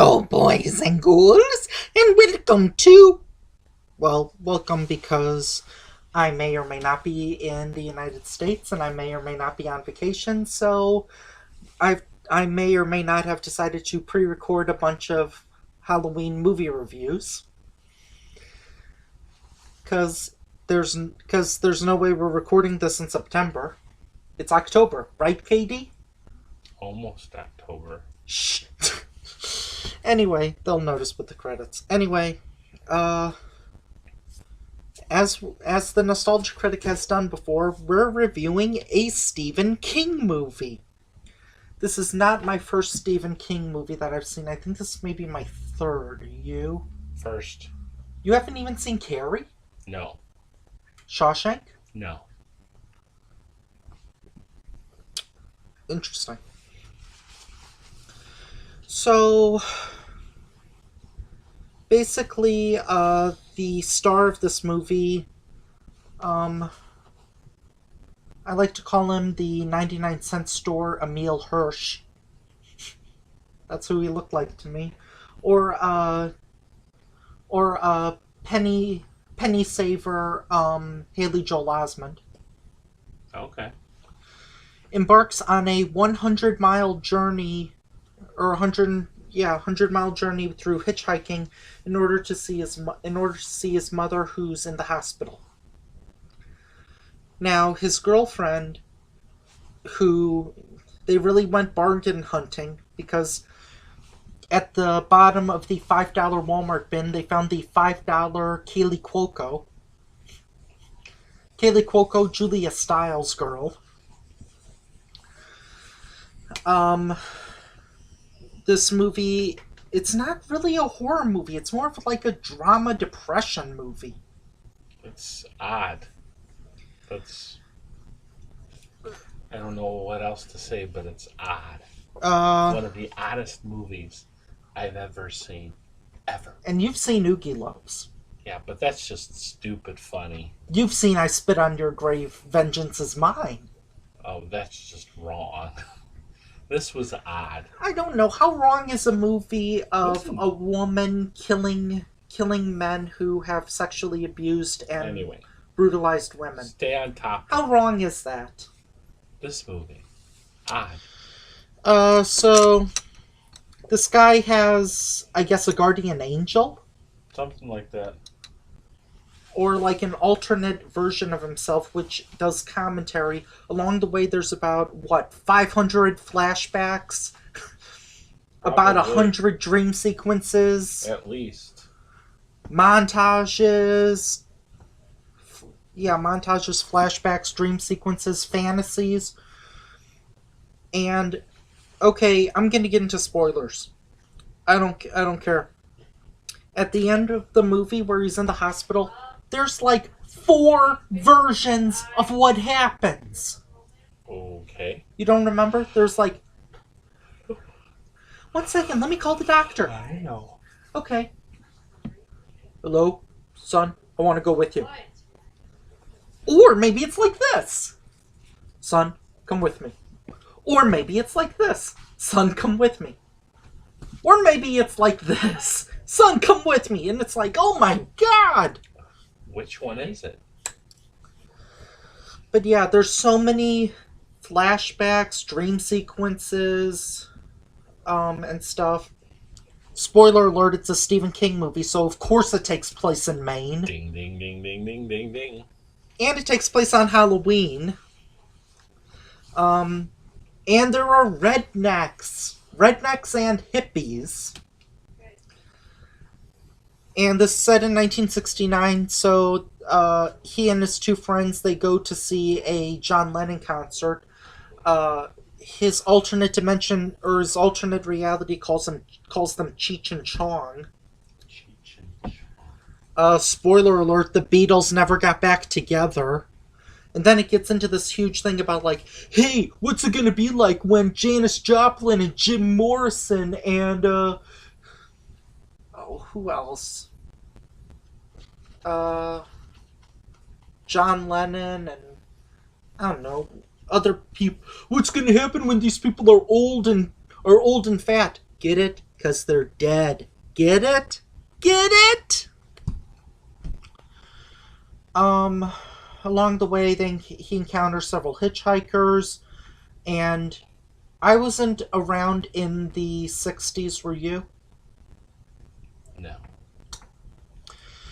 Hello, boys and ghouls, and welcome to. Well, welcome because I may or may not be in the United States, and I may or may not be on vacation. So, I may or may not have decided to pre-record a bunch of Halloween movie reviews because there's no way we're recording this in September. It's October, right, KD? Almost October. Shh. Anyway, they'll notice with the credits. Anyway, as the Nostalgia Critic has done before, we're reviewing a Stephen King movie. This is not my first Stephen King movie that I've seen. I think this may be my third. You? First. You haven't even seen Carrie? No. Shawshank? No. Interesting. So, basically, the star of this movie, I like to call him the 99-cent store Emile Hirsch. That's who he looked like to me. Or Penny Saver, Haley Joel Osment. Okay. Embarks on a 100-mile journey, or 100-mile journey through hitchhiking in order to see his mother, who's in the hospital. Now, his girlfriend, who they really went bargain hunting because at the bottom of the $5 Walmart bin they found the $5 Kaylee Cuoco. Kaylee Cuoco, Julia Stiles' girl. This movie, it's not really a horror movie. It's more of like a drama depression movie. It's odd. I don't know what else to say, but it's odd. One of the oddest movies I've ever seen. Ever. And you've seen Oogie Loves. Yeah, but that's just stupid funny. You've seen I Spit on Your Grave, Vengeance is Mine. Oh, that's just wrong. This was odd. I don't know. How wrong is a movie of a woman killing men who have sexually abused and Anyway, brutalized women? stay on top. How wrong is that? This movie. Odd. So this guy has, I guess, a guardian angel? Something like that. Or like an alternate version of himself, which does commentary. Along the way, there's about, 500 flashbacks? About 100 dream sequences? At least. Montages. Montages, flashbacks, dream sequences, fantasies. And, okay, I'm gonna get into spoilers. I don't care. At the end of the movie where he's in the hospital, there's like 4 versions of what happens. Okay. You don't remember? There's like... 1 second, let me call the doctor. I know. Okay. Hello, son, I want to go with you. Or maybe it's like this. Son, come with me. Or maybe it's like this. Son, come with me. Or maybe it's like this. Son, come with me. And it's like, oh my god! Which one is it? But yeah, there's so many flashbacks, dream sequences, and stuff. Spoiler alert, it's a Stephen King movie, so of course it takes place in Maine. Ding, ding, ding, ding, ding, ding, ding. And it takes place on Halloween. And there are rednecks and hippies. And this is set in 1969, so he and his 2 friends, they go to see a John Lennon concert. His alternate dimension, or his alternate reality, calls them Cheech and Chong. Spoiler alert, the Beatles never got back together. And then it gets into this huge thing about like, hey, what's it gonna be like when Janis Joplin and Jim Morrison and, who else? John Lennon and, I don't know, other people. What's gonna happen when these people are old and fat? Get it? Because they're dead. Get it? Get it? Along the way, then he encounters several hitchhikers, and I wasn't around in the 60s, were you? No.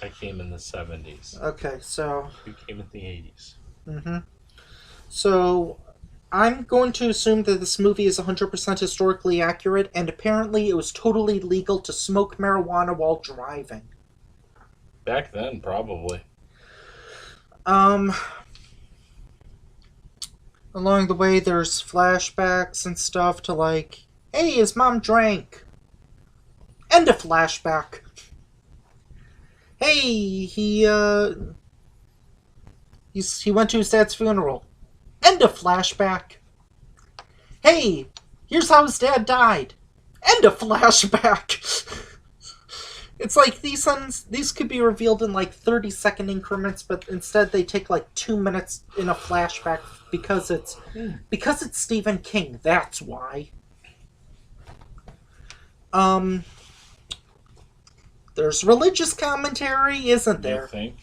I came in the 70s. Okay, so... You came in the 80s. Mm-hmm. So, I'm going to assume that this movie is 100% historically accurate, and apparently it was totally legal to smoke marijuana while driving. Back then, probably. Along the way, there's flashbacks and stuff to like, hey, his mom drank. End of flashback. Hey, he went to his dad's funeral. End of flashback. Hey, here's how his dad died. End of flashback. It's like these could be revealed in like 30-second increments, but instead they take like 2 minutes in a flashback because it's Stephen King. That's why. There's religious commentary, isn't there? You think?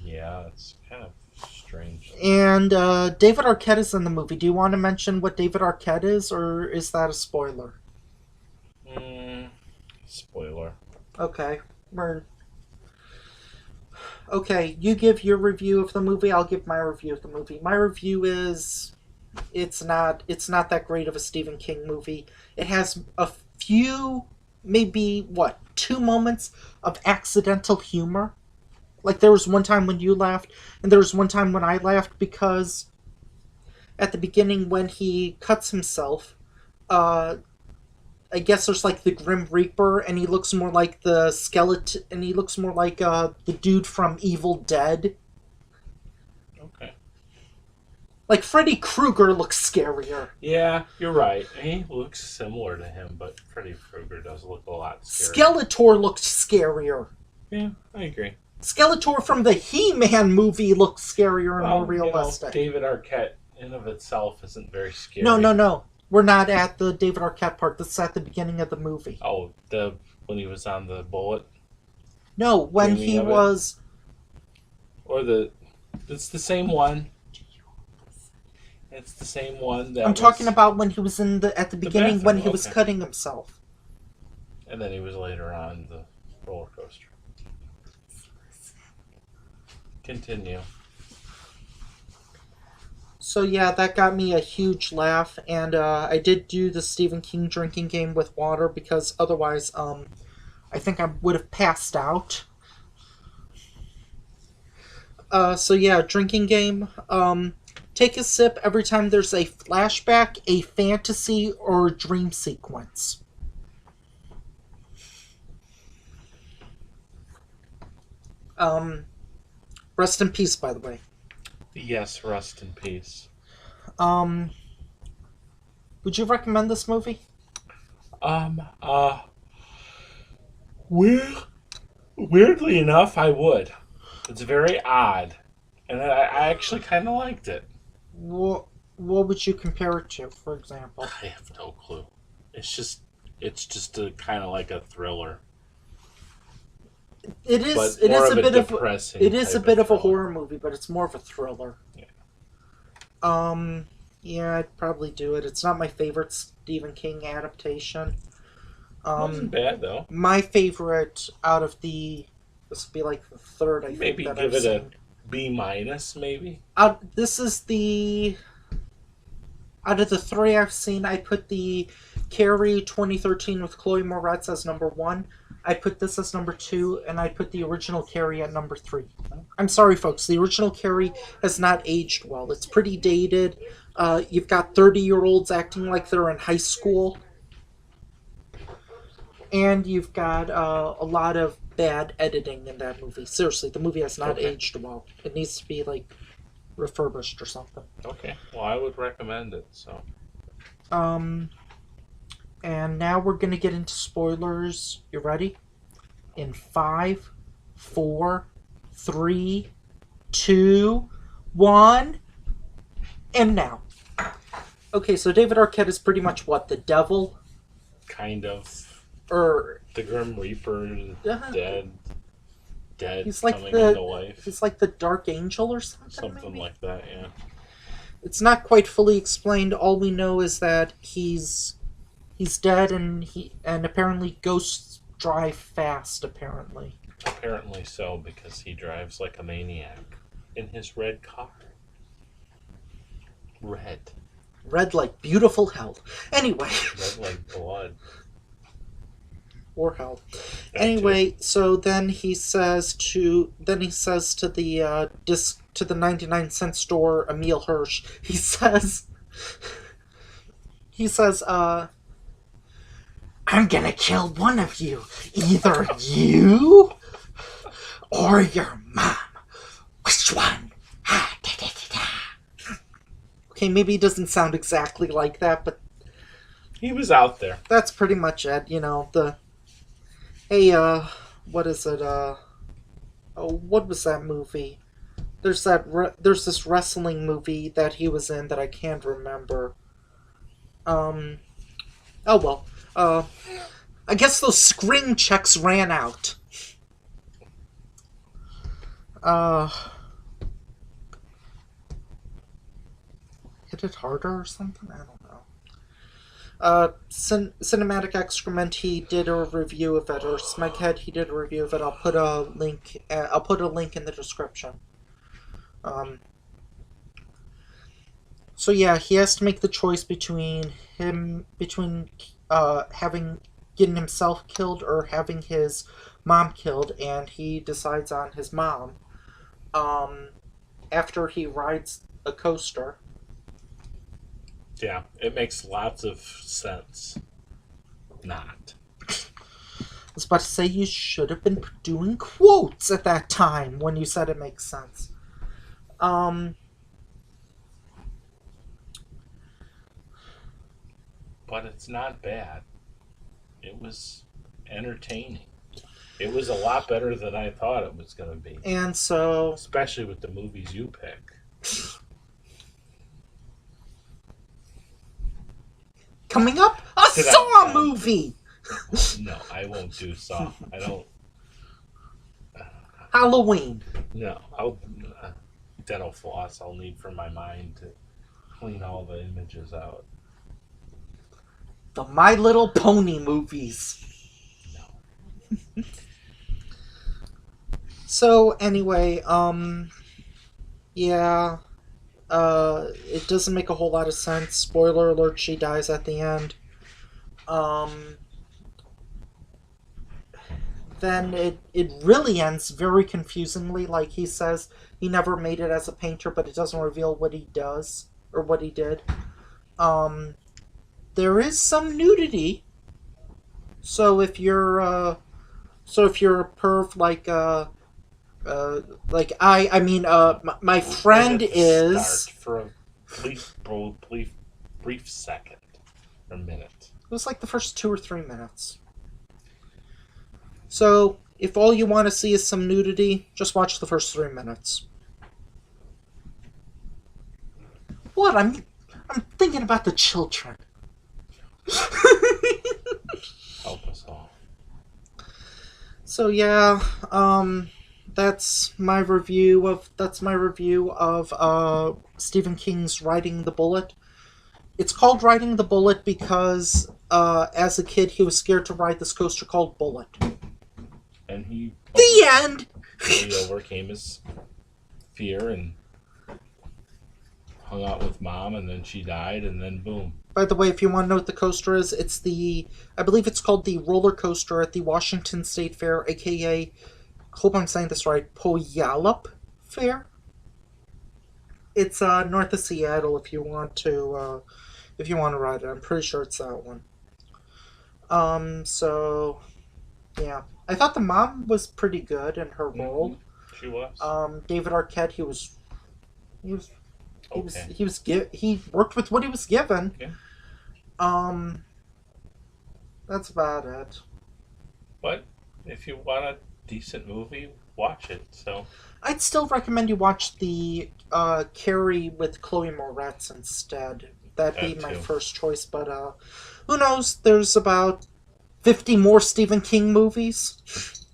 Yeah, it's kind of strange. And David Arquette is in the movie. Do you want to mention what David Arquette is, or is that a spoiler? Spoiler. Okay. Okay, you give your review of the movie, I'll give my review of the movie. My review is it's not that great of a Stephen King movie. It has a few, maybe 2 moments of accidental humor. Like there was one time when you laughed, and there was one time when I laughed because at the beginning when he cuts himself, I guess there's like the Grim Reaper, and he looks more like the skeleton, and he looks more like the dude from Evil Dead. Okay. Like Freddy Krueger looks scarier. Yeah, you're right. He looks similar to him, but Freddy Krueger does look a lot scarier. Skeletor looks scarier. Yeah, I agree. Skeletor from the He-Man movie looks scarier and more realistic. David Arquette in of itself isn't very scary. No. We're not at the David Arquette part. This is at the beginning of the movie. Oh, when he was on the bullet? No, when he was... It's the same one. It's the same one that talking about when he was at the beginning when he was cutting himself. And then he was later on the roller coaster. Continue. So yeah, that got me a huge laugh, and I did do the Stephen King drinking game with water because otherwise, I think I would have passed out. So yeah, drinking game. Take a sip every time there's a flashback, a fantasy, or a dream sequence. Rest in peace, by the way. Yes, rest in peace. Would you recommend this movie? Weirdly enough, I would. It's very odd. And I actually kind of liked it. What would you compare it to, for example? I have no clue. It's just a kind of like a thriller. It is a bit of a horror movie, but it's more of a thriller. Yeah. Yeah, I'd probably do it. It's not my favorite Stephen King adaptation. It wasn't bad though. My favorite out of this would be like the third. I think maybe that give I've it seen. a B-, maybe. This is out of the 3 I've seen. I put the Carrie 2013 with Chloe Moretz as number 1. I put this as number 2, and I put the original Carrie at number 3. I'm sorry, folks. The original Carrie has not aged well. It's pretty dated. You've got 30-year-olds acting like they're in high school. And you've got a lot of bad editing in that movie. Seriously, the movie has not aged well. It needs to be, like, refurbished or something. Okay. Well, I would recommend it, so. And now we're going to get into spoilers. You ready? In 5, 4, 3, 2, 1, and now. Okay, so David Arquette is pretty much what? The devil? Kind of. or the Grim Reaper, dead, he's like coming into life. He's like the Dark Angel or something. Something maybe? like that, yeah. It's not quite fully explained. All we know is that he's dead, and apparently ghosts drive fast. Apparently So, because he drives like a maniac in his red car. Red like beautiful hell. Anyway, red like blood. Or hell. Anyway, so then he says to the 99-cent store, Emile Hirsch. He says, I'm gonna kill one of you, either you or your mom. Which one? Okay, maybe he doesn't sound exactly like that, but he was out there. That's pretty much it. Hey, what is it? What was that movie? There's this wrestling movie that he was in that I can't remember. Oh well. I guess those screen checks ran out. Hit it harder or something? I don't know. Cinematic Excrement, he did a review of it, or Smeghead, he did a review of it. I'll put a link in the description. So yeah, he has to make the choice between getting himself killed or having his mom killed, and he decides on his mom. After he rides a coaster. Yeah, it makes lots of sense. Not. I was about to say you should have been doing quotes at that time when you said it makes sense. But it's not bad. It was entertaining. It was a lot better than I thought it was going to be. And so... Especially with the movies you pick. Coming up, a Saw movie! No, I won't do Saw. I don't... Halloween. No, dental floss I'll need for my mind to clean all the images out. The My Little Pony movies. No. So, anyway, yeah... it doesn't make a whole lot of sense. Spoiler alert, she dies at the end. Then it really ends very confusingly. Like, he says he never made it as a painter, but it doesn't reveal what he does, or what he did. There is some nudity. So if you're a perv my friend is... For a brief second. Or minute. It was like the first 2 or 3 minutes. So, if all you want to see is some nudity, just watch the first 3 minutes. What? I'm thinking about the children. Help us all. So yeah, that's my review of Stephen King's Riding the Bullet. It's called Riding the Bullet because as a kid he was scared to ride this coaster called Bullet. And the end. He overcame his fear and hung out with Mom, and then she died, and then boom. By the way, if you want to know what the coaster is, I believe it's called the roller coaster at the Washington State Fair, aka, hope I'm saying this right, Puyallup Fair. It's north of Seattle. If you want to ride it, I'm pretty sure it's that one. So yeah, I thought the mom was pretty good in her role. She was. David Arquette, he worked with what he was given. Yeah. That's about it. But if you want a decent movie, watch it. So I'd still recommend you watch the Carrie with Chloe Moretz instead. That'd be my first choice, but who knows? There's about 50 more Stephen King movies.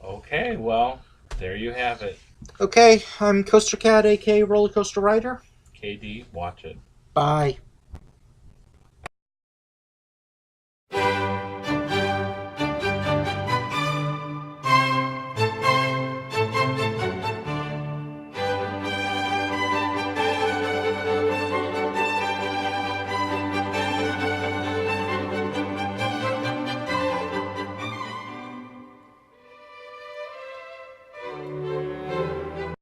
Okay, well, there you have it. Okay, I'm Coaster Cat, aka Roller Coaster Rider. KD, watch it. Bye.